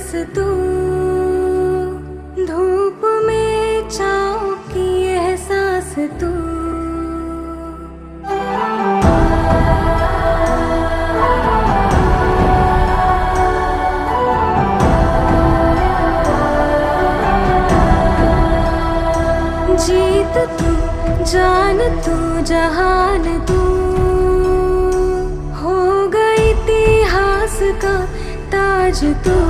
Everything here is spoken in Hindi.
बस तू, धूप में छाँव की एहसास तू। जीत तू, जान तू, जहान तू, हो गई इतिहास का ताज तू।